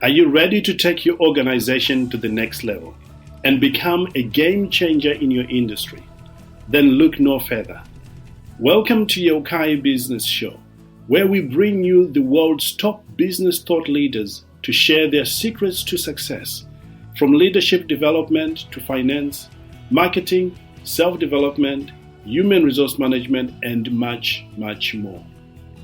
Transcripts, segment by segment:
Are you ready to take your organization to the next level and become a game changer in your industry? Then look no further. Welcome to Yeukai Business Show, where we bring you the world's top business thought leaders to share their secrets to success, from leadership development to finance, marketing, self-development, human resource management, and much, much more.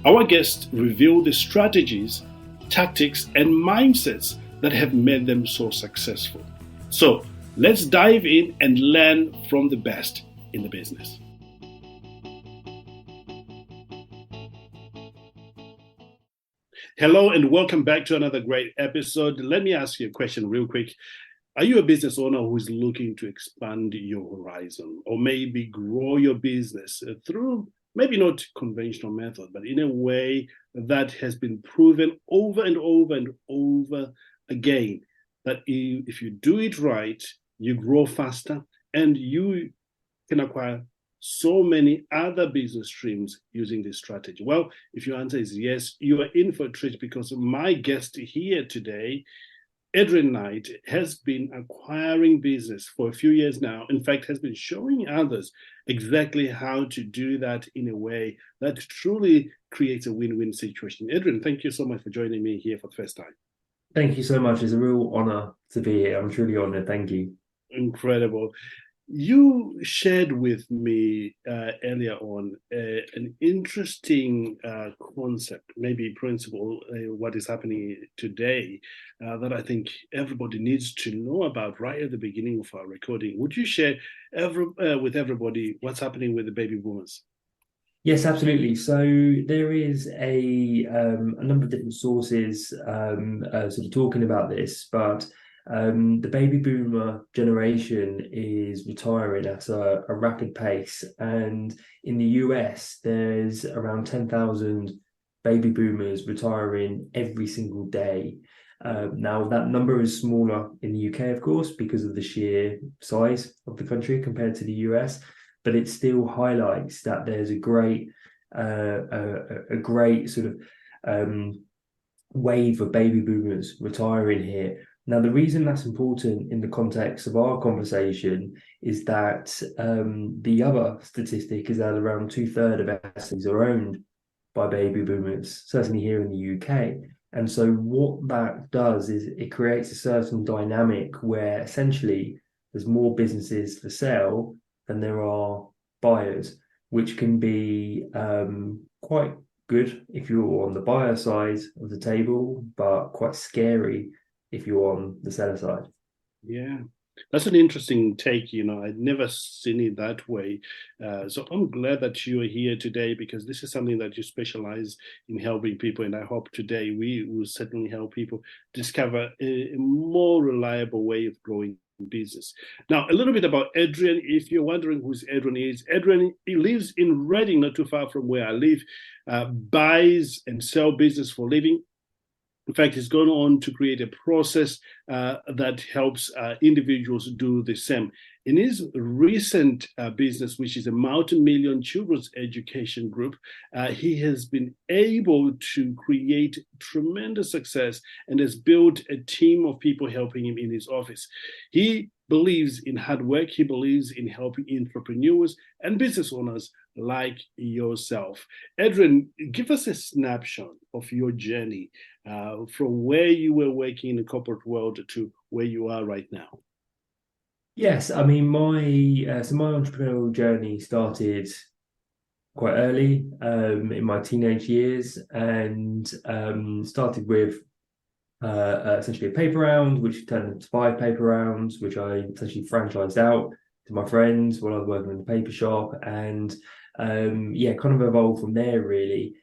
Our guests reveal the strategies, tactics, and mindsets that have made them so successful. So let's dive in and learn from the best in the business. Hello and welcome back to another great episode. Let me ask you a question real quick. Are you a business owner who is looking to expand your horizon or maybe grow your business through maybe not conventional method, but in a way that has been proven over and over and over again, that if you do it right, you grow faster and you can acquire so many other business streams using this strategy? Well, if your answer is yes, you are in for a treat, because my guest here today, Adrian Knight, has been acquiring business for a few years now. In fact, has been showing others exactly how to do that in a way that truly creates a win-win situation. Adrian, thank you so much for joining me here for the first time. Thank you so much. It's a real honor to be here. I'm truly honored. Thank you. Incredible. You shared with me earlier on an interesting concept, maybe principle, what is happening today that I think everybody needs to know about right at the beginning of our recording. Would you share with everybody what's happening with the baby boomers? Yes, absolutely. So there is a number of different sources sort of talking about this, but the baby boomer generation is retiring at a rapid pace. And in the US, there's around 10,000 baby boomers retiring every single day. Now, that number is smaller in the UK, of course, because of the sheer size of the country compared to the US. But it still highlights that there's a great sort of wave of baby boomers retiring here. Now, the reason that's important in the context of our conversation is that the other statistic is that around 2/3 of SMEs are owned by baby boomers, certainly here in the UK. And so what that does is it creates a certain dynamic where essentially there's more businesses for sale than there are buyers, which can be quite good if you're on the buyer side of the table, but quite scary if you're on the seller side. Yeah, that's an interesting take. I'd never seen it that way. So I'm glad that you are here today, because this is something that you specialize in helping people. And I hope today we will certainly help people discover a more reliable way of growing business. Now, a little bit about Adrian. If you're wondering who Adrian is, he lives in Reading, not too far from where I live, buys and sell business for a living. In fact, he's gone on to create a process that helps individuals do the same. In his recent business, which is a multi-million children's education group, he has been able to create tremendous success and has built a team of people helping him in his office. He believes in hard work. He believes in helping entrepreneurs and business owners like yourself. Adrian, give us a snapshot of your journey from where you were working in the corporate world to where you are right now. Yes, I mean, my entrepreneurial journey started quite early in my teenage years, and started with essentially a paper round, which turned into 5 paper rounds, which I essentially franchised out to my friends while I was working in the paper shop, and kind of evolved from there really.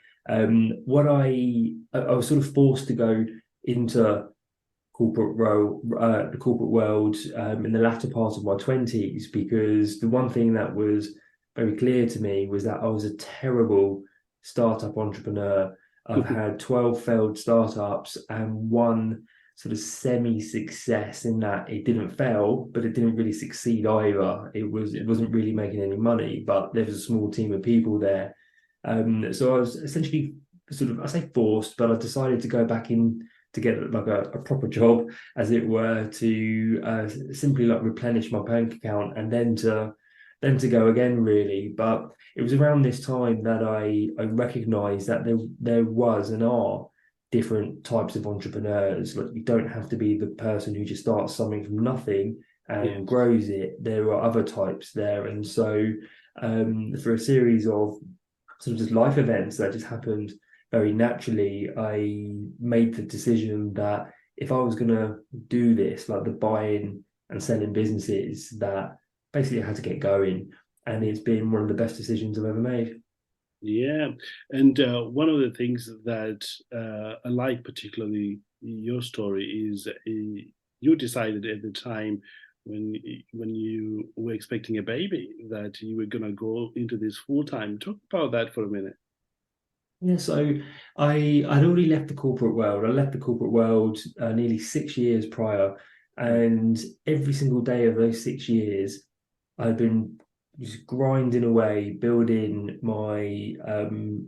What I was sort of forced to go into the corporate world in the latter part of my 20s, because the one thing that was very clear to me was that I was a terrible startup entrepreneur. I've had 12 failed startups and one sort of semi-success, in that it didn't fail, but it didn't really succeed either. It wasn't really making any money, but there was a small team of people there. So I was essentially sort of, I say forced, but I decided to go back in to get like a proper job, as it were, to simply like replenish my bank account and then to go again, really. But it was around this time that I recognized that there was and are different types of entrepreneurs. Like, you don't have to be the person who just starts something from nothing and Yes. grows it. There are other types there. And so for a series of sort of just life events that just happened very naturally, I made the decision that if I was going to do this, like the buying and selling businesses, that basically I had to get going. And it's been one of the best decisions I've ever made. Yeah, and one of the things that I like particularly in your story is you decided at the time when you were expecting a baby that you were going to go into this full time. Talk about that for a minute. Yeah, so I'd already left the corporate world. I left the corporate world nearly 6 years prior, Right. and every single day of those 6 years, I've been just grinding away, building my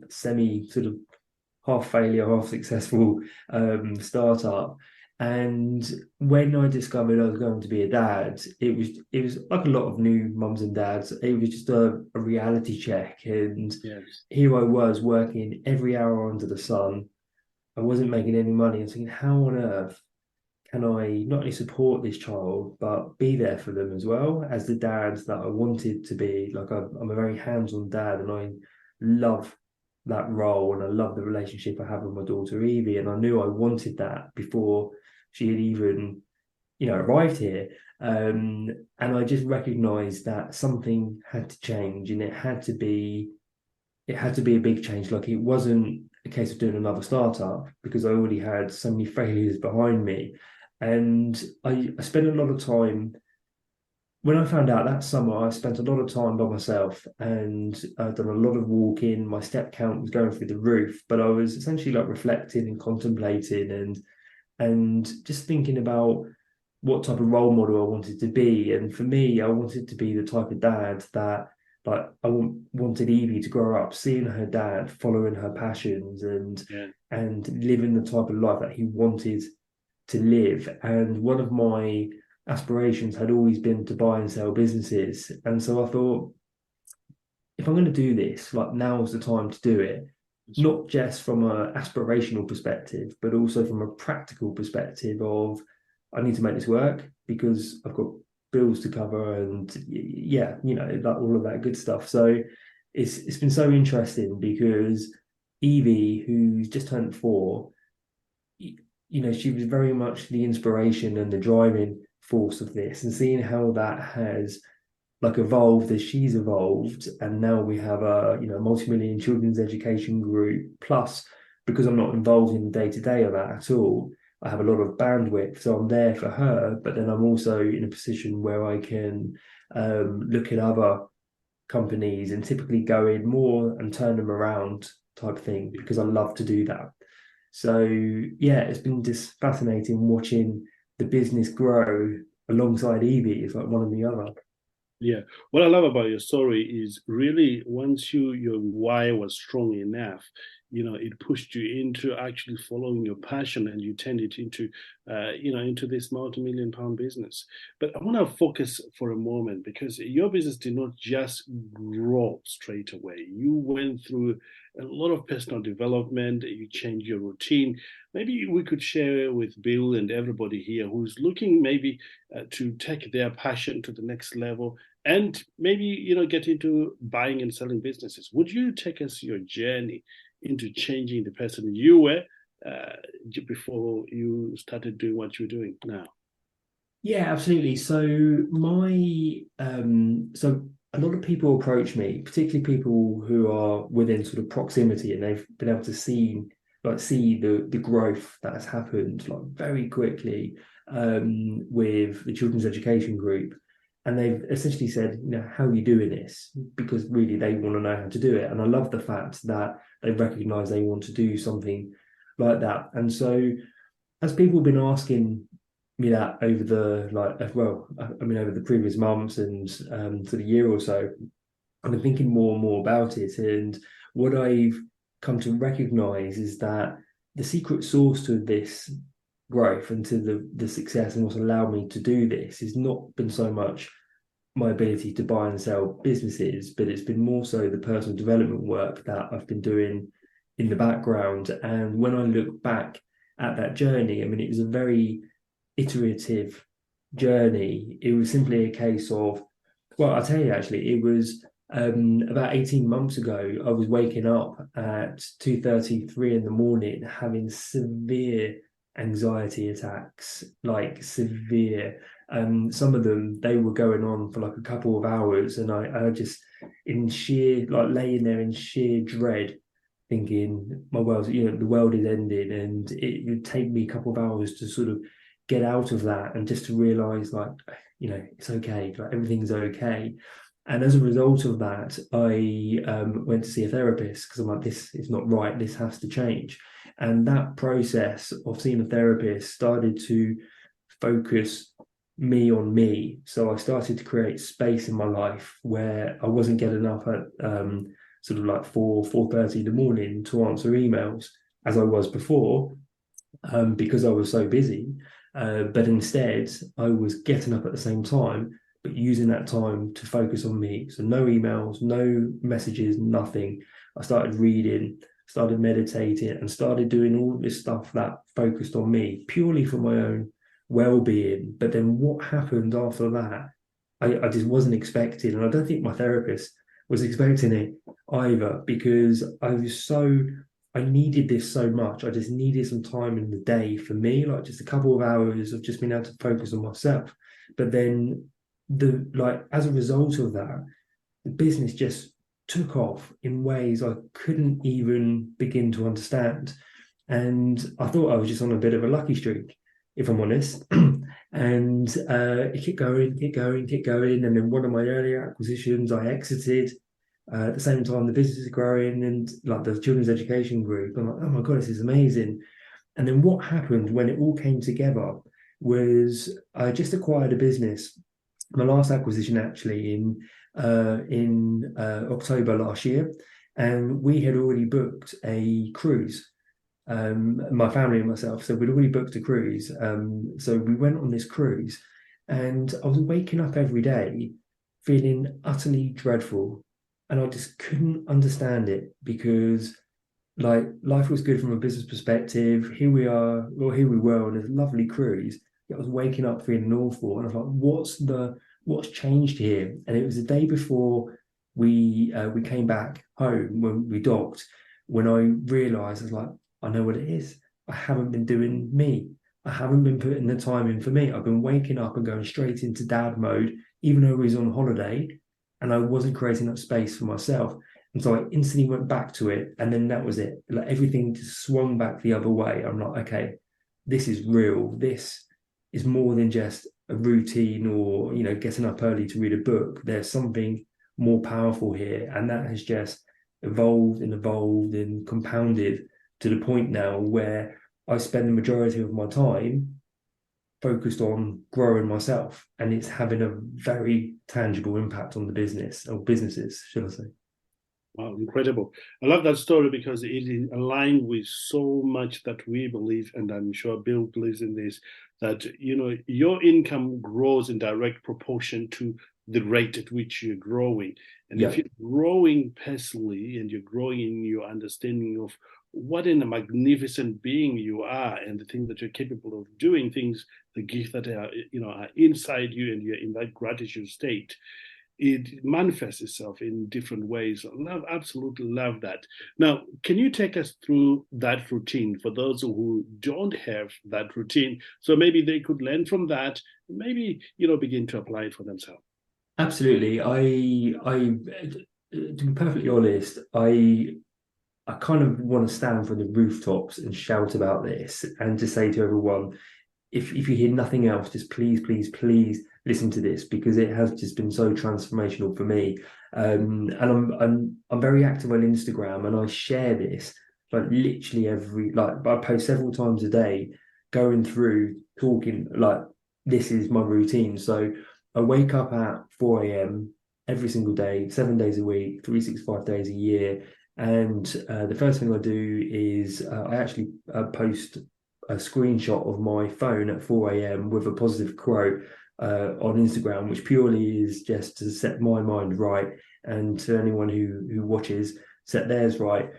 semi sort of half failure, half successful startup. And when I discovered I was going to be a dad, it was like a lot of new mums and dads. It was just a reality check, and Yes. here I was working every hour under the sun. I wasn't making any money. I was thinking, how on earth can I not only support this child, but be there for them as well as the dad that I wanted to be? Like, I'm a very hands-on dad, and I love that role, and I love the relationship I have with my daughter Evie. And I knew I wanted that before she had even, arrived here. And I just recognized that something had to change, and it had to be a big change. Like, it wasn't a case of doing another startup because I already had so many failures behind me. And I spent a lot of time when I found out that summer. I spent a lot of time by myself, and I'd done a lot of walking. My step count was going through the roof, but I was essentially like reflecting and contemplating and just thinking about what type of role model I wanted to be. And for me, I wanted to be the type of dad that, like, wanted Evie to grow up seeing her dad following her passions Yeah. and living the type of life that he wanted to live. And one of my aspirations had always been to buy and sell businesses. And so I thought, if I'm going to do this, like, now's the time to do it, That's right. not just from an aspirational perspective, but also from a practical perspective of, I need to make this work because I've got bills to cover and yeah, like all of that good stuff. So it's been so interesting because Evie, who's just turned 4, she was very much the inspiration and the driving force of this, and seeing how that has like evolved as she's evolved, and now we have a multi-million children's education group. Plus, because I'm not involved in the day-to-day of that at all, I have a lot of bandwidth, so I'm there for her. But then I'm also in a position where I can look at other companies and typically go in more and turn them around type thing, because I love to do that. So yeah, it's been just fascinating watching the business grow alongside Evie. It's like one and the other. Yeah. What I love about your story is really once your why was strong enough, it pushed you into actually following your passion and you turned it into, into this multi-million pound business. But I want to focus for a moment because your business did not just grow straight away. You went through a lot of personal development. You changed your routine. Maybe we could share with Bill and everybody here who's looking maybe to take their passion to the next level and maybe get into buying and selling businesses. Would you take us your journey into changing the person you were uh, before you started doing what you're doing now? Yeah, absolutely. So a lot of people approach me, particularly people who are within sort of proximity, and they've been able to see the growth that has happened like very quickly with the children's education group. And they've essentially said, how are you doing this? Because really they want to know how to do it. And I love the fact that they recognize they want to do something like that. And so as people have been asking me that over the over the previous months and sort of year or so, I've been thinking more and more about it. And what I've come to recognize is that the secret sauce to this growth and to the success, and what's allowed me to do this has not been so much my ability to buy and sell businesses, but it's been more so the personal development work that I've been doing in the background. And when I look back at that journey, I mean, it was a very iterative journey. It was simply a case of, well, I'll tell you actually, it was about 18 months ago, I was waking up at 2:33 in the morning, having severe anxiety attacks, like severe. Some of them, they were going on for like a couple of hours, and I just in sheer, like, laying there in sheer dread, thinking my world, the world is ending, and it would take me a couple of hours to sort of get out of that, and just to realize, like, it's okay, like everything's okay. And as a result of that, I went to see a therapist, because I'm like, this is not right, this has to change. And that process of seeing a therapist started to focus me on me. So I started to create space in my life where I wasn't getting up at sort of like 4:30 in the morning to answer emails as I was before, because I was so busy. But instead, I was getting up at the same time, but using that time to focus on me. So no emails, no messages, nothing. I started reading, started meditating, and started doing all this stuff that focused on me purely for my own well-being. But then what happened after that, I just wasn't expecting, and I don't think my therapist was expecting it either, because I needed this so much. I just needed some time in the day for me, like just a couple of hours of just being able to focus on myself. But then as a result of that, the business just took off in ways I couldn't even begin to understand. And I thought I was just on a bit of a lucky streak, if I'm honest. And it kept going, kept going, kept going. And then one of my earlier acquisitions, I exited. At the same time, the business is growing, and like the children's education group, I'm like, oh my God, this is amazing. And then what happened when it all came together was I just acquired a business, my last acquisition actually, in October last year, and we had already booked a cruise. My family and myself, so we'd already booked a cruise. So we went on this cruise, and I was waking up every day feeling utterly dreadful, and I just couldn't understand it, because like life was good from a business perspective. Here we are, well, here we were on this lovely cruise. I was waking up feeling awful, and I was like, what's changed here? And it was the day before we came back home, when we docked, when I realized, I was like, I know what it is. I haven't been doing me. I haven't been putting the time in for me. I've been waking up and going straight into dad mode, even though we was on holiday, and I wasn't creating that space for myself. And so I instantly went back to it, and then that was it. Like everything just swung back the other way. I'm like, okay, this is real. This is more than just a routine, or getting up early to read a book. There's something more powerful here, and that has just evolved and evolved and compounded to the point now where I spend the majority of my time focused on growing myself, and it's having a very tangible impact on the business, or businesses, should I say. Wow, incredible. I love that story because it is aligned with so much that we believe, and I'm sure Bill believes in this, that your income grows in direct proportion to the rate at which you're growing. And if Yeah. you're growing personally and you're growing in your understanding of what a magnificent being you are, and the things that you're capable of doing, things, the gifts that are inside you, and you're in that gratitude state, it manifests itself in different ways. Absolutely love that. Now, can you take us through that routine for those who don't have that routine, so maybe they could learn from that, maybe begin to apply it for themselves? Absolutely. To be perfectly honest, I kind of want to stand from the rooftops and shout about this, and just say to everyone, if you hear nothing else, just please, please, please listen to this, because it has just been so transformational for me. And I'm very active on Instagram, and I share this like literally I post several times a day, going through talking, like, this is my routine. So I wake up at 4 a.m. every single day, 7 days a week, 365 days a year. And the first thing I do is I actually post a screenshot of my phone at 4 a.m. with a positive quote on Instagram, which purely is just to set my mind right, and to anyone who watches, set theirs right.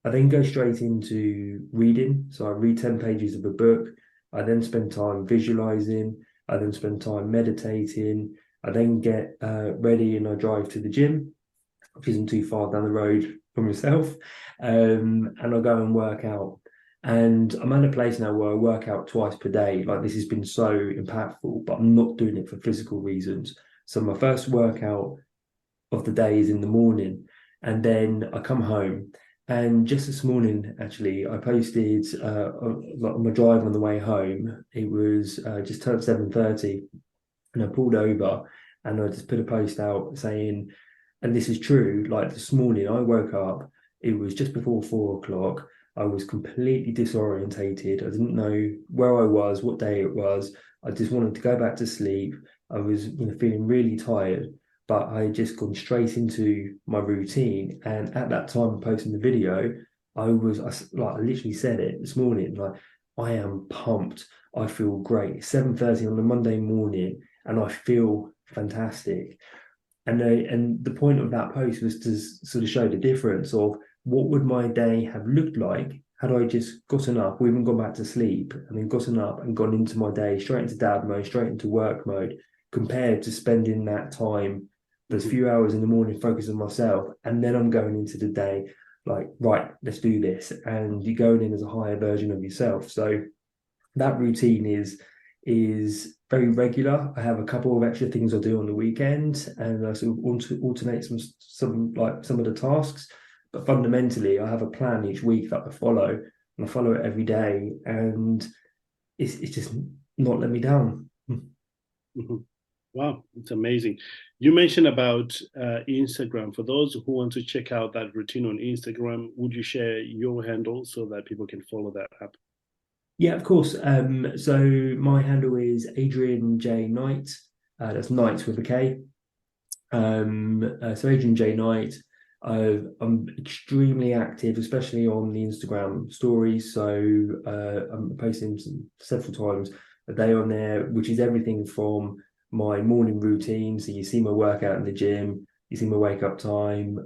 I then go straight into reading. So I read 10 pages of a book. I then spend time visualizing. I then spend time meditating. I then get ready and I drive to the gym, which isn't too far down the road from myself. And I go and work out. And I'm at a place now where I work out twice per day. Like, this has been so impactful, but I'm not doing it for physical reasons. So my first workout of the day is in the morning, and then I come home. And just this morning, actually, I posted on my drive on the way home. It was just turned 7:30, and I pulled over and I just put a post out saying, and this is true, like this morning I woke up, it was just before 4 o'clock. I was completely disorientated. I didn't know where I was, what day it was. I just wanted to go back to sleep. I was, feeling really tired, but I had just gone straight into my routine. And at that time of posting the video, I literally said it this morning, like, I am pumped. I feel great. 7:30 on a Monday morning, and I feel fantastic. And the point of that post was to sort of show the difference of what would my day have looked like had I just gotten up, or even gone back to sleep, and then gotten up and gone into my day straight into dad mode, straight into work mode, compared to spending that time, those few hours in the morning, focusing on myself, and then I'm going into the day like, right, let's do this, and you're going in as a higher version of yourself. So that routine is very regular. I have a couple of extra things I do on the weekend, and I sort of alternate some of the tasks. But fundamentally, I have a plan each week that I follow, and I follow it every day, and it's just not let me down. Mm-hmm. Wow, it's amazing. You mentioned about Instagram. For those who want to check out that routine on Instagram, would you share your handle so that people can follow that up? Yeah, of course. So my handle is Adrian J Knight. That's Knight with a K. So Adrian J Knight. I'm extremely active, especially on the Instagram stories. So I'm posting several times a day on there, which is everything from my morning routine. So you see my workout in the gym, you see my wake up time,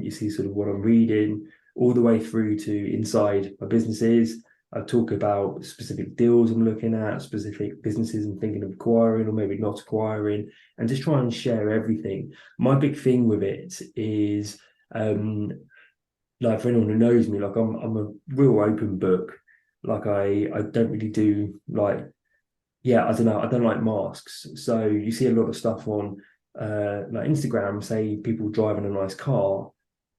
you see sort of what I'm reading, all the way through to inside my businesses. I talk about specific deals I'm looking at, specific businesses I'm thinking of acquiring or maybe not acquiring, and just try and share everything. My big thing with it is, like, for anyone who knows me, like, I'm a real open book. Like, I don't really do, like, yeah, I don't know, I don't like masks. So you see a lot of stuff on like Instagram, say people driving a nice car,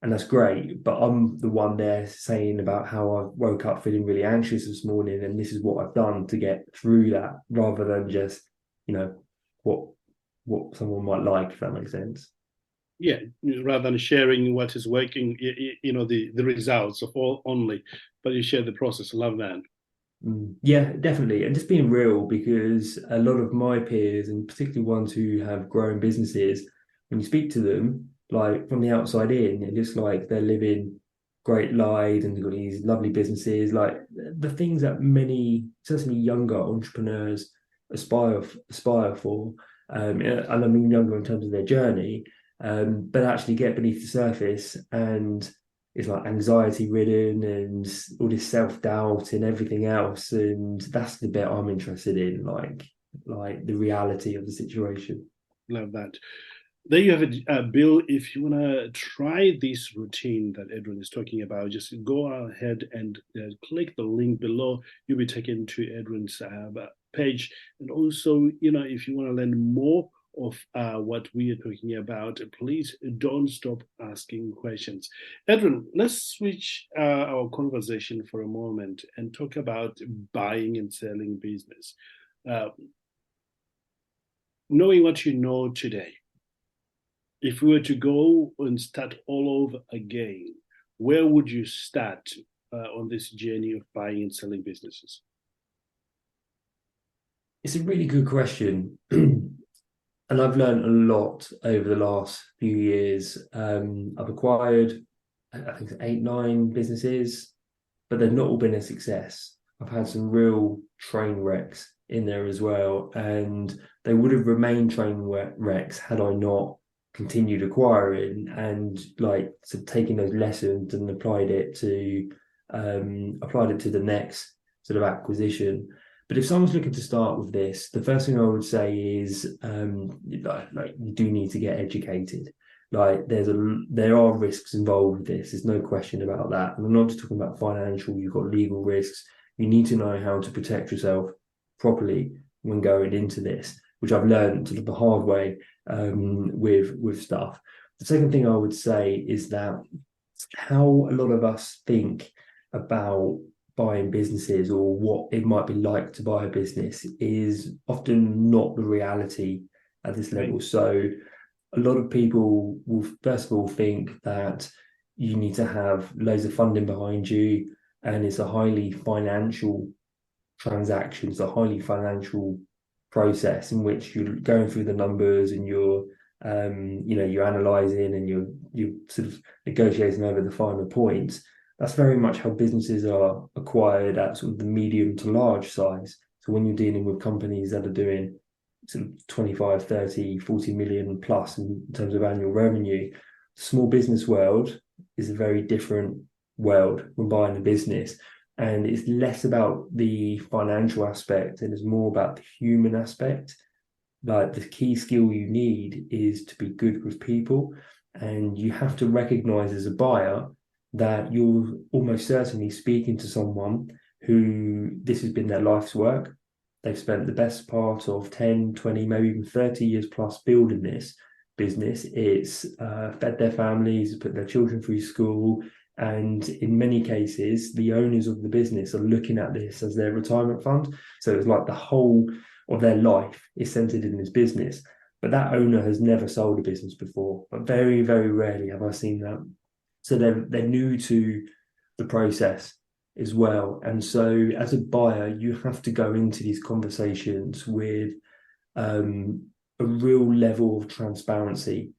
and that's great. But I'm the one there saying about how I woke up feeling really anxious this morning, and this is what I've done to get through that, rather than just, you know, what someone might like, if that makes sense. Yeah, rather than sharing what is working, the results of all only, but you share the process. Love that. Yeah, definitely. And just being real, because a lot of my peers, and particularly ones who have grown businesses, when you speak to them, like from the outside in, it looks like they're living great lives and they've got these lovely businesses, like the things that many, certainly younger entrepreneurs aspire for. And I mean younger in terms of their journey, but actually get beneath the surface, and it's like anxiety ridden and all this self-doubt and everything else. And that's the bit I'm interested in, like the reality of the situation. Love that. There you have it, Bill. If you want to try this routine that Edwin is talking about, just go ahead and click the link below. You'll be taken to Edwin's page. And also, if you want to learn more of what we are talking about, please don't stop asking questions. Edwin, let's switch our conversation for a moment and talk about buying and selling business. Uh, Knowing what you know today, if we were to go and start all over again, where would you start on this journey of buying and selling businesses? It's a really good question. And I've learned a lot over the last few years. I've acquired, I think, 8, 9 businesses, but they've not all been a success. I've had some real train wrecks in there as well, and they would have remained train wrecks had I not continued acquiring and like sort of taking those lessons and applied it to the next sort of acquisition. But if someone's looking to start with this, the first thing I would say is like you do need to get educated. Like there are risks involved with this. There's no question about that. And I'm not just talking about financial. You've got legal risks. You need to know how to protect yourself properly when going into this, which I've learned sort of the hard way with stuff. The second thing I would say is that how a lot of us think about buying businesses or what it might be like to buy a business is often not the reality at this Right. level. So a lot of people will first of all think that you need to have loads of funding behind you and it's a highly financial transaction, it's a highly financial process in which you're going through the numbers and you're analysing and you're sort of negotiating over the final points. That's very much how businesses are acquired at sort of the medium to large size. So when you're dealing with companies that are doing sort of 25, 30, 40 million plus in terms of annual revenue, small business world is a very different world when buying a business. And it's less about the financial aspect and it's more about the human aspect. Like the key skill you need is to be good with people. And you have to recognize as a buyer that you're almost certainly speaking to someone who this has been their life's work. They've spent the best part of 10, 20, maybe even 30 years plus building this business. It's fed their families, put their children through school. And in many cases, the owners of the business are looking at this as their retirement fund. So it's like the whole of their life is centered in this business. But that owner has never sold a business before. But very, very rarely have I seen that. So they're new to the process as well. And so as a buyer, you have to go into these conversations with a real level of transparency.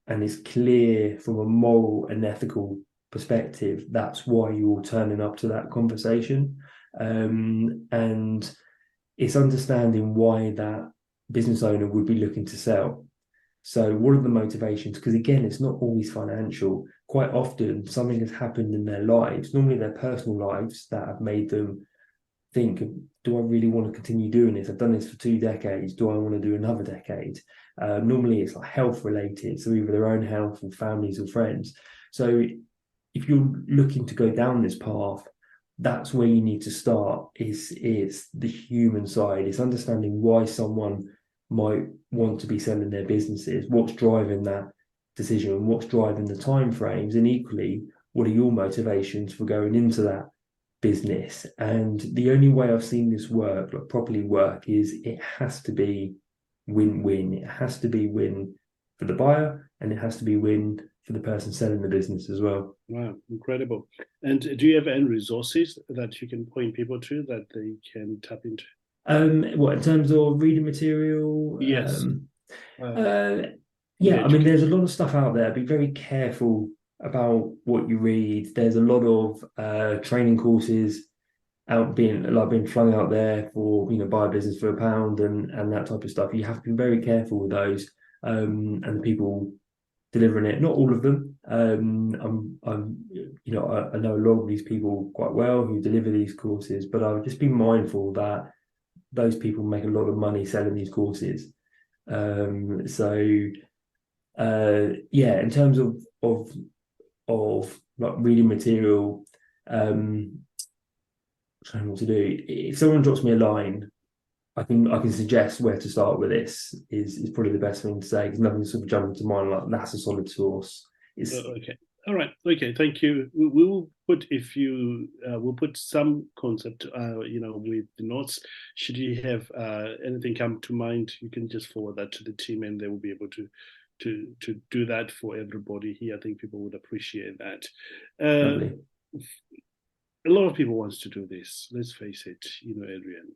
And it's clear from a moral and ethical perspective, that's why you're turning up to that conversation. And it's understanding why that business owner would be looking to sell. So what are the motivations? Because again, it's not always financial. Quite often something has happened in their lives, normally their personal lives, that have made them think, do I really want to continue doing this? I've done this for 2 decades. Do I want to do another decade? Normally it's like health related. So either their own health or families or friends. So if you're looking to go down this path, that's where you need to start is the human side. It's understanding why someone might want to be selling their businesses, what's driving that decision, what's driving the time frames, and equally, what are your motivations for going into that business? And the only way I've seen this work, like properly work, is it has to be win-win. It has to be win for the buyer and it has to be win for the person selling the business as well. Wow, incredible. And do you have any resources that you can point people to that they can tap into? What in terms of reading material? Yes. Uh, The yeah, I mean, there's a lot of stuff out there. Be very careful about what you read. There's a lot of training courses being flung out there for buy a business for £1 and that type of stuff. You have to be very careful with those and the people delivering it. Not all of them. I know a lot of these people quite well who deliver these courses, but I would just be mindful that those people make a lot of money selling these courses. Yeah, in terms of like reading material, trying what to do. If someone drops me a line, I can suggest where to start with this is probably the best thing to say because nothing sort of jumping to mind like that's a solid source. It's Okay. All right. Okay. Thank you. We will put if you we'll put some concept with the notes. Should you have anything come to mind, you can just forward that to the team, and they will be able to do that for everybody here. I think people would appreciate that. lovely. A lot of people wants to do this. Let's face it, Adrian.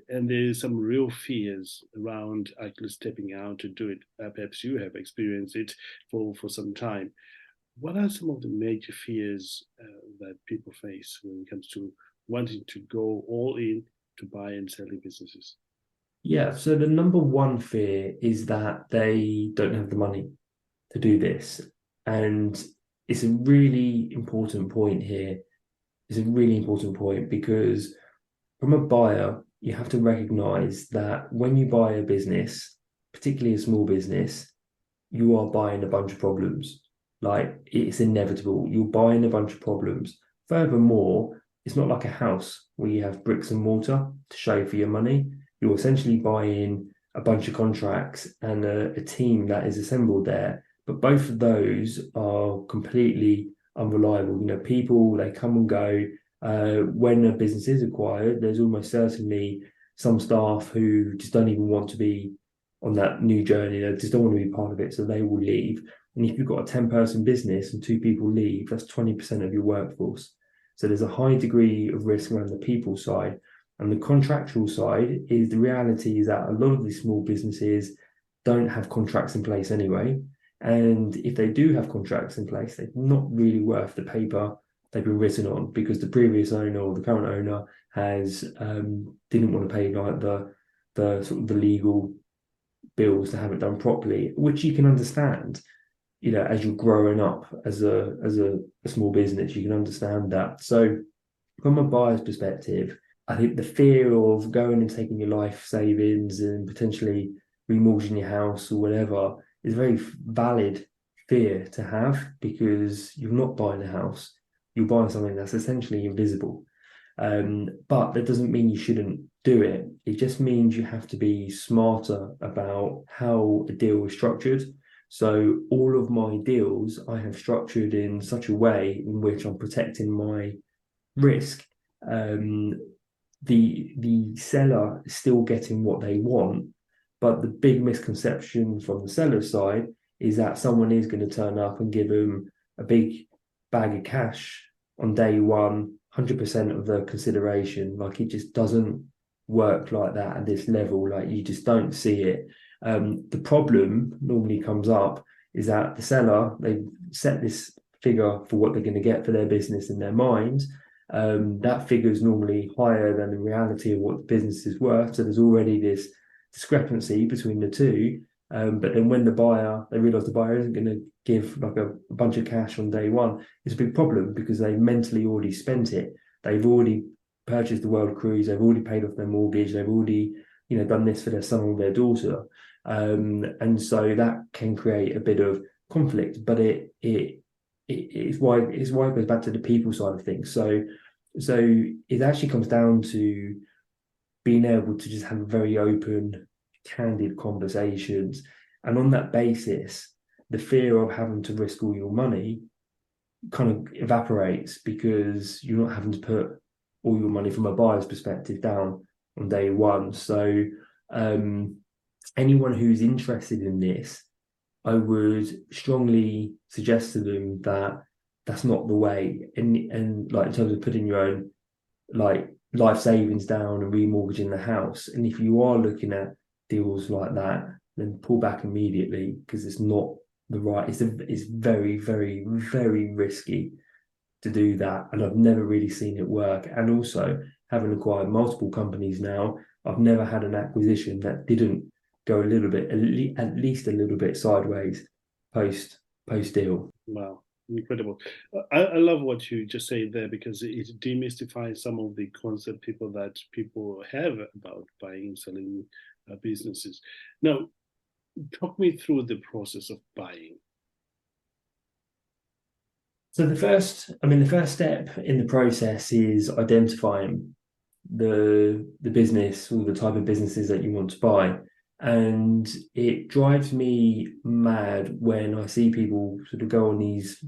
And there's some real fears around actually stepping out to do it. Perhaps you have experienced it for some time. What are some of the major fears that people face when it comes to wanting to go all in to buy and selling businesses? Yeah, so the number one fear is that they don't have the money to do this. And it's a really important point here. It's a really important point because from a buyer, you have to recognize that when you buy a business, particularly a small business, you are buying a bunch of problems. Like it's inevitable. You're buying a bunch of problems. Furthermore, it's not like a house where you have bricks and mortar to show for your money. You're essentially buying a bunch of contracts and a team that is assembled there. But both of those are completely unreliable. You know, people, they come and go. When a business is acquired, there's almost certainly some staff who just don't even want to be on that new journey. They just don't want to be part of it, so they will leave. And if you've got a 10-person business and two people leave, that's 20% of your workforce. So there's a high degree of risk around the people side. And the contractual side is the reality is that a lot of these small businesses don't have contracts in place anyway. And if they do have contracts in place, they're not really worth the paper they've been written on because the previous owner or the current owner has didn't want to pay like the sort of the legal bills to have it done properly, which you can understand. You know, as you're growing up as a small business, you can understand that. So, from a buyer's perspective, I think the fear of going and taking your life savings and potentially remortgaging your house or whatever is a very valid fear to have because you're not buying a house, you're buying something that's essentially invisible. But that doesn't mean you shouldn't do it. It just means you have to be smarter about how a deal is structured. So all of my deals I have structured in such a way in which I'm protecting my risk. The seller is still getting what they want, but the big misconception from the seller's side is that someone is going to turn up and give them a big bag of cash on day one, 100% of the consideration. Like it just doesn't work like that at this level. Like you just don't see it. The problem normally comes up is that the seller, they've set this figure for what they're going to get for their business in their mind. That figure is normally higher than the reality of what the business is worth. So there's already this discrepancy between the two. But then when they realize the buyer isn't going to give like a bunch of cash on day one, it's a big problem because they've mentally already spent it. They've already purchased the world cruise. They've already paid off their mortgage. They've already, done this for their son or their daughter. And so that can create a bit of conflict, but it's why it goes back to the people side of things. So it actually comes down to being able to just have very open, candid conversations. And on that basis, the fear of having to risk all your money kind of evaporates because you're not having to put all your money from a buyer's perspective down on day one. So anyone who's interested in this, I would strongly suggest to them that that's not the way. And like in terms of putting your own like life savings down and remortgaging the house. And if you are looking at deals like that, then pull back immediately because it's not the right. It's very, very, very risky to do that, and I've never really seen it work. And also, having acquired multiple companies now, I've never had an acquisition that didn't go a little bit, at least a little bit sideways post deal. Wow, incredible. I love what you just say there because it demystifies some of the concept people have about buying and selling businesses. Now, talk me through the process of buying. So the first step in the process is identifying the business or the type of businesses that you want to buy. And it drives me mad when I see people sort of go on these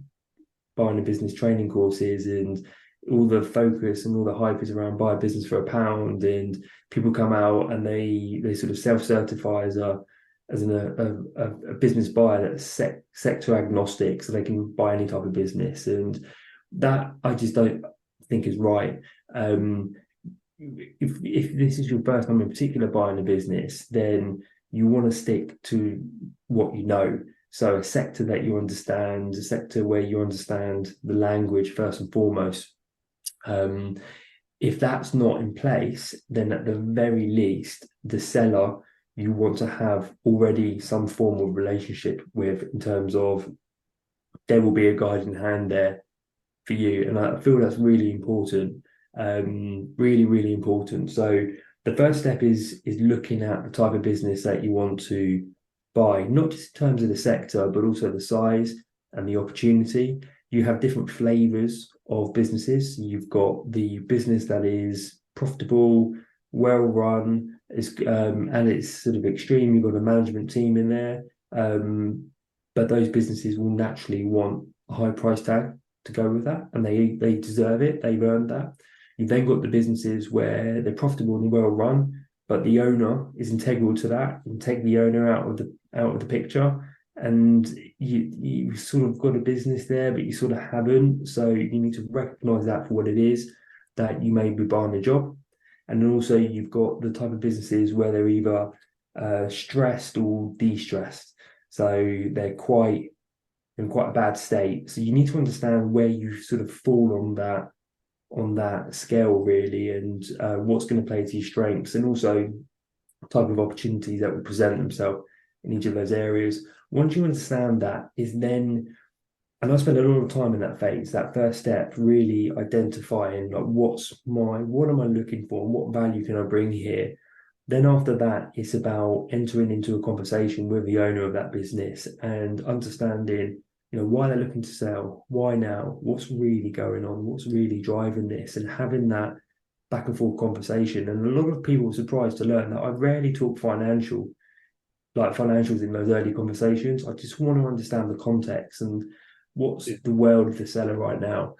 buying a business training courses and all the focus and all the hype is around buy a business for £1, and people come out and they sort of self-certify as a business buyer that's sector agnostic, so they can buy any type of business, and that I just don't think is right. If this is your first time in particular buying a business, then you want to stick to what you know. So a sector that you understand, a sector where you understand the language first and foremost. if that's not in place, then at the very least, the seller you want to have already some form of relationship with, in terms of there will be a guiding hand there for you. And I feel that's really important, really, really important. So the first step is looking at the type of business that you want to buy, not just in terms of the sector, but also the size and the opportunity. You have different flavors of businesses. You've got the business that is profitable, well run, and it's sort of extreme. You've got a management team in there, but those businesses will naturally want a high price tag to go with that, and they deserve it. They've earned that. You've then got the businesses where they're profitable and well run, but the owner is integral to that. You take the owner out of the picture, and you sort of got a business there, but you sort of haven't. So you need to recognise that for what it is, that you may be buying a job. And then also you've got the type of businesses where they're either stressed or de-stressed. So they're quite in quite a bad state. So you need to understand where you sort of fall on that scale really, and what's going to play to your strengths, and also type of opportunities that will present themselves in each of those areas. Once you understand that, is then, and I spend a lot of time in that phase, that first step, really identifying like what am I looking for, and what value can I bring here. Then after that, it's about entering into a conversation with the owner of that business and understanding, why they're looking to sell, why now, what's really going on, what's really driving this, and having that back and forth conversation. And a lot of people were surprised to learn that I rarely talk financials in those early conversations. I just want to understand the context and what's the world of the seller right now.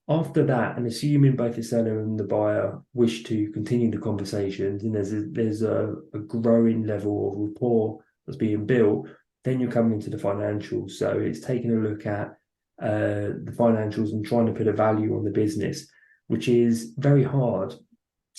After that, and assuming both the seller and the buyer wish to continue the conversations, and there's a growing level of rapport that's being built, then you're coming into the financials. So it's taking a look at the financials and trying to put a value on the business, which is very hard.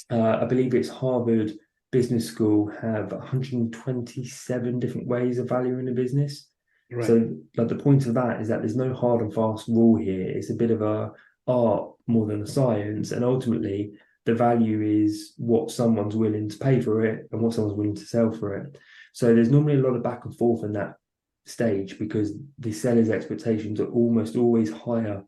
I believe it's Harvard Business School have 127 different ways of valuing a business. Right. So like the point of that is that there's no hard and fast rule here. It's a bit of a art more than a science, and ultimately the value is what someone's willing to pay for it and what someone's willing to sell for it. So there's normally a lot of back and forth in that stage, because the seller's expectations are almost always higher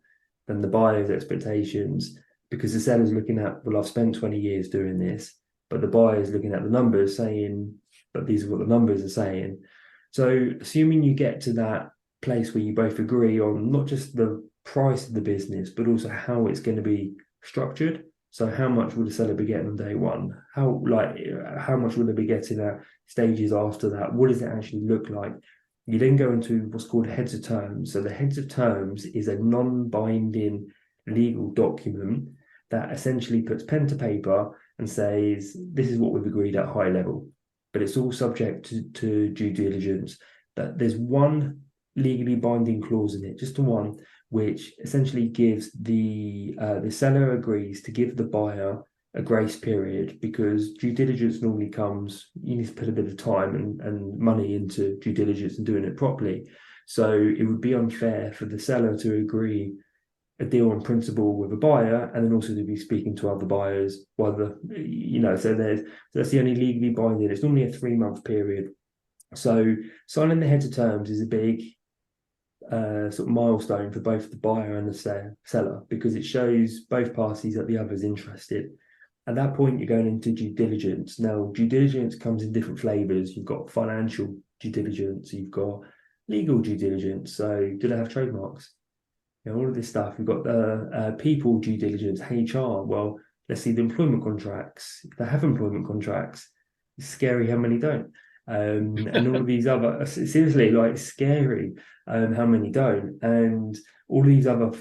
than the buyer's expectations, because the seller's looking at, well, I've spent 20 years doing this, but the buyer's looking at the numbers saying, but these are what the numbers are saying. So assuming you get to that place where you both agree on not just the price of the business, but also how it's going to be structured. So how much will the seller be getting on day one? How much will they be getting at stages after that? What does it actually look like? You then go into what's called heads of terms. So the heads of terms is a non-binding legal document that essentially puts pen to paper and says, this is what we've agreed at high level, but it's all subject to due diligence. That there's one legally binding clause in it, just the one, which essentially gives the seller agrees to give the buyer a grace period, because due diligence normally comes, you need to put a bit of time and money into due diligence and doing it properly. So it would be unfair for the seller to agree a deal on principle with a buyer and then also to be speaking to other buyers while so that's the only legally binding. It's normally a 3-month period. So signing the heads of terms is a big sort of milestone for both the buyer and the seller, because it shows both parties that the other is interested. At that point, you're going into due diligence. Now, due diligence comes in different flavors. You've got financial due diligence, you've got legal due diligence. So do they have trademarks? All of this stuff. We've got the people due diligence, HR. Well, let's see the employment contracts. If they have employment contracts, it's scary how many don't. And all of these other, seriously, like scary how many don't. And all of these other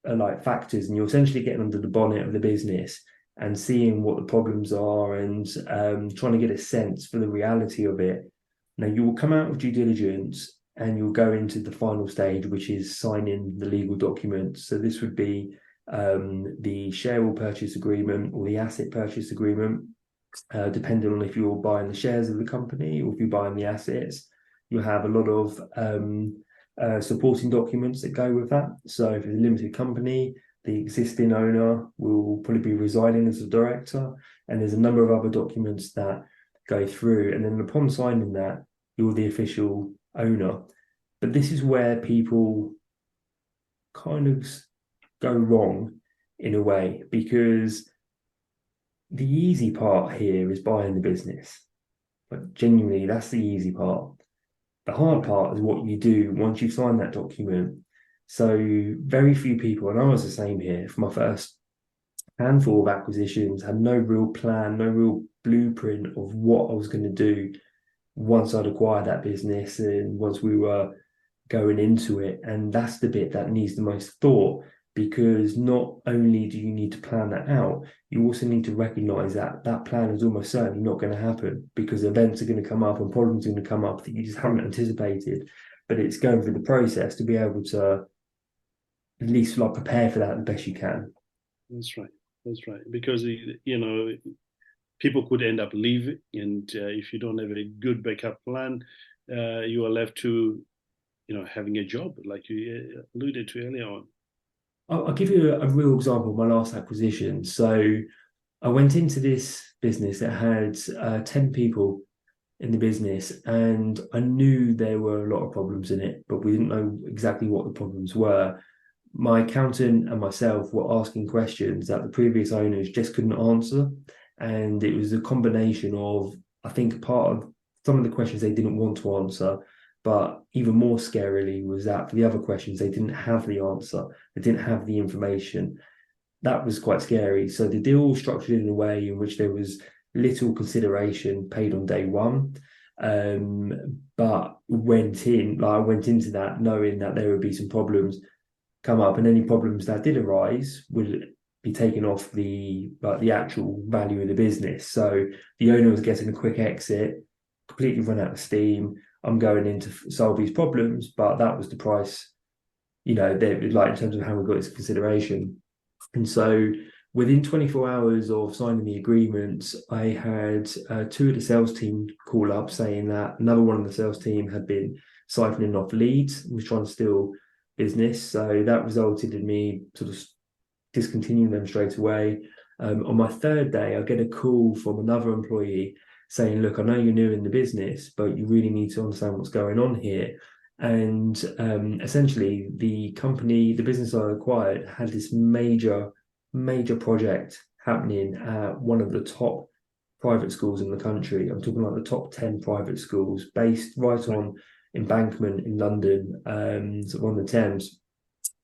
like factors, and you're essentially getting under the bonnet of the business and seeing what the problems are and trying to get a sense for the reality of it. Now, you will come out of due diligence and you'll go into the final stage, which is signing the legal documents. So this would be the share or purchase agreement or the asset purchase agreement, depending on if you're buying the shares of the company or if you're buying the assets. You'll have a lot of supporting documents that go with that. So if it's a limited company, the existing owner will probably be residing as a director, and there's a number of other documents that go through. And then upon signing that, you're the official owner. But this is where people kind of go wrong in a way, because the easy part here is buying the business. But genuinely, that's the easy part. The hard part is what you do once you've signed that document. So very few people, and I was the same here for my first handful of acquisitions, had no real plan, no real blueprint of what I was going to do once I'd acquired that business and once we were going into it. And that's the bit that needs the most thought, because not only do you need to plan that out, you also need to recognize that that plan is almost certainly not going to happen, because events are going to come up and problems are going to come up that you just haven't anticipated. But it's going through the process to be able to at least like prepare for that the best you can. That's right. That's right. Because people could end up leaving, and if you don't have a good backup plan, you are left to having a job, like you alluded to earlier on. I'll give you a real example of my last acquisition. So I went into this business that had 10 people in the business, and I knew there were a lot of problems in it, but we didn't know exactly what the problems were. My accountant and myself were asking questions that the previous owners just couldn't answer. And it was a combination of, I think, part of some of the questions they didn't want to answer, but even more scarily was that for the other questions, they didn't have the answer, they didn't have the information. That was quite scary. So the deal was structured in a way in which there was little consideration paid on day one. But I went into that knowing that there would be some problems come up, and any problems that did arise would be taken off the actual value of the business. So the owner was getting a quick exit, completely run out of steam. I'm going in to solve these problems, but that was the price, like in terms of how we got this consideration. And so within 24 hours of signing the agreement, I had two of the sales team call up saying that another one of the sales team had been siphoning off leads and was trying to steal business. So that resulted in me sort of discontinuing them straight away. On my third day, I get a call from another employee saying, look, I know you're new in the business, but you really need to understand what's going on here. And essentially, the business I acquired, had this major project happening at one of the top private schools in the country. I'm talking like the top 10 private schools based right on Embankment in London, sort of on the Thames.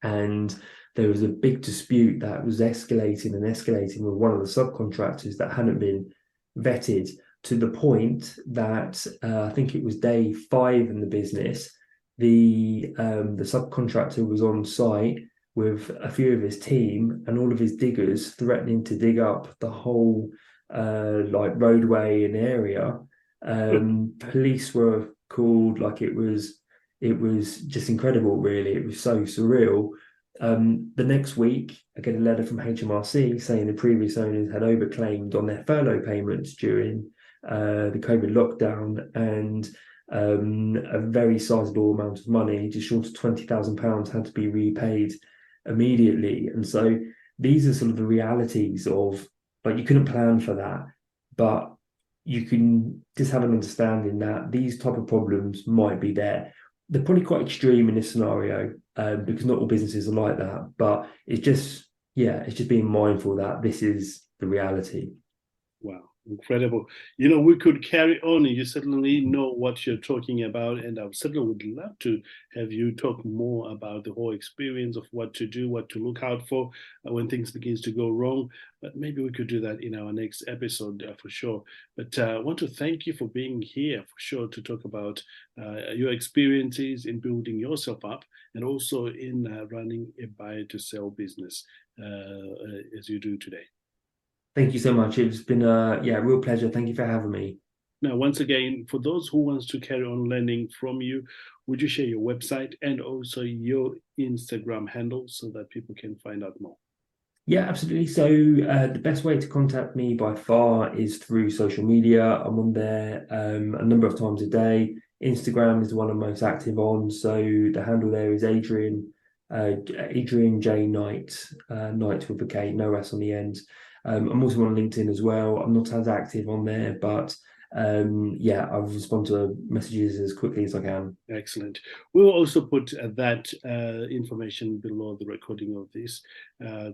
And there was a big dispute that was escalating with one of the subcontractors that hadn't been vetted, to the point that I think it was day 5 in the business. The subcontractor was on site with a few of his team and all of his diggers, threatening to dig up the whole roadway and area. Police were called. Like it was just incredible, really. It was so surreal. The next week, I get a letter from HMRC saying the previous owners had overclaimed on their furlough payments during the COVID lockdown, and a very sizable amount of money, just short of £20,000, had to be repaid immediately. And so these are sort of the realities of, like, you couldn't plan for that, but you can just have an understanding that these type of problems might be there. They're probably quite extreme in this scenario, because not all businesses are like that, but it's just being mindful that this is the reality. Wow, incredible. We could carry on. You certainly know what you're talking about, and I certainly would love to have you talk more about the whole experience of what to do, what to look out for when things begins to go wrong. But maybe we could do that in our next episode for sure. But I want to thank you for being here for sure to talk about your experiences in building yourself up, and also in running a buy to sell business as you do today. Thank you so much. It's been a real pleasure. Thank you for having me. Now, once again, for those who wants to carry on learning from you, would you share your website and also your Instagram handle so that people can find out more? Yeah, absolutely. So the best way to contact me by far is through social media. I'm on there a number of times a day. Instagram is the one I'm most active on. So the handle there is Adrian Adrian J Knight, Knight with a K, no S on the end. I'm also on LinkedIn as well. I'm not as active on there, but yeah, I'll respond to messages as quickly as I can. Excellent. We'll also put that information below the recording of this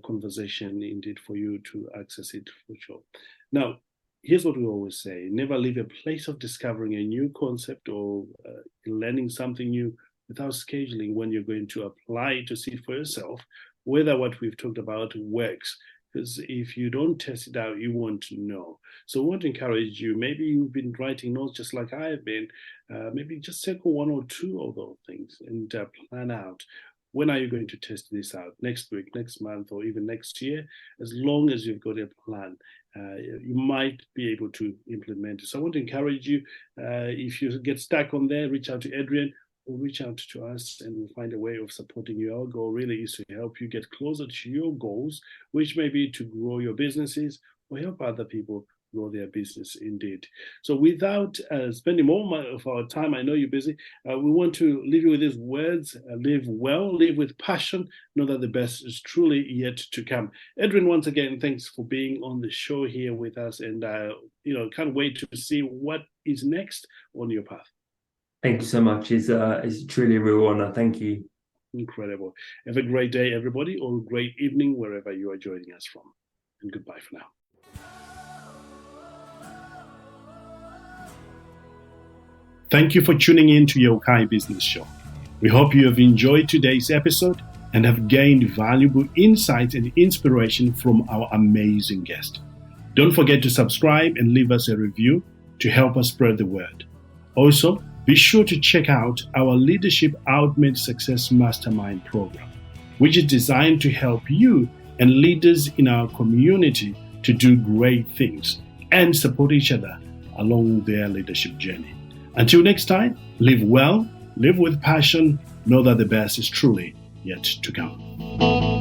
conversation, indeed, for you to access it for sure. Now, here's what we always say: never leave a place of discovering a new concept or learning something new without scheduling when you're going to apply to see for yourself whether what we've talked about works. Because if you don't test it out, you won't know. So I want to encourage you. Maybe you've been writing notes just like I have been. Maybe just circle one or two of those things and plan out. When are you going to test this out? Next week, next month, or even next year? As long as you've got a plan, you might be able to implement it. So I want to encourage you. If you get stuck on there, reach out to Adrian or reach out to us, and we'll find a way of supporting you. Our goal really is to help you get closer to your goals, which may be to grow your businesses or help other people grow their business indeed. So without spending more of our time, I know you're busy, we want to leave you with these words: live well, live with passion, know that the best is truly yet to come. Adrian, once again, thanks for being on the show here with us, and can't wait to see what is next on your path. Thank you so much. It's truly a real honor. Thank you. Incredible. Have a great day, everybody, or a great evening wherever you are joining us from. And goodbye for now. Thank you for tuning in to Yeukai Business Show. We hope you have enjoyed today's episode and have gained valuable insights and inspiration from our amazing guest. Don't forget to subscribe and leave us a review to help us spread the word. Also, be sure to check out our Leadership Ultimate Success Mastermind program, which is designed to help you and leaders in our community to do great things and support each other along their leadership journey. Until next time, live well, live with passion, know that the best is truly yet to come.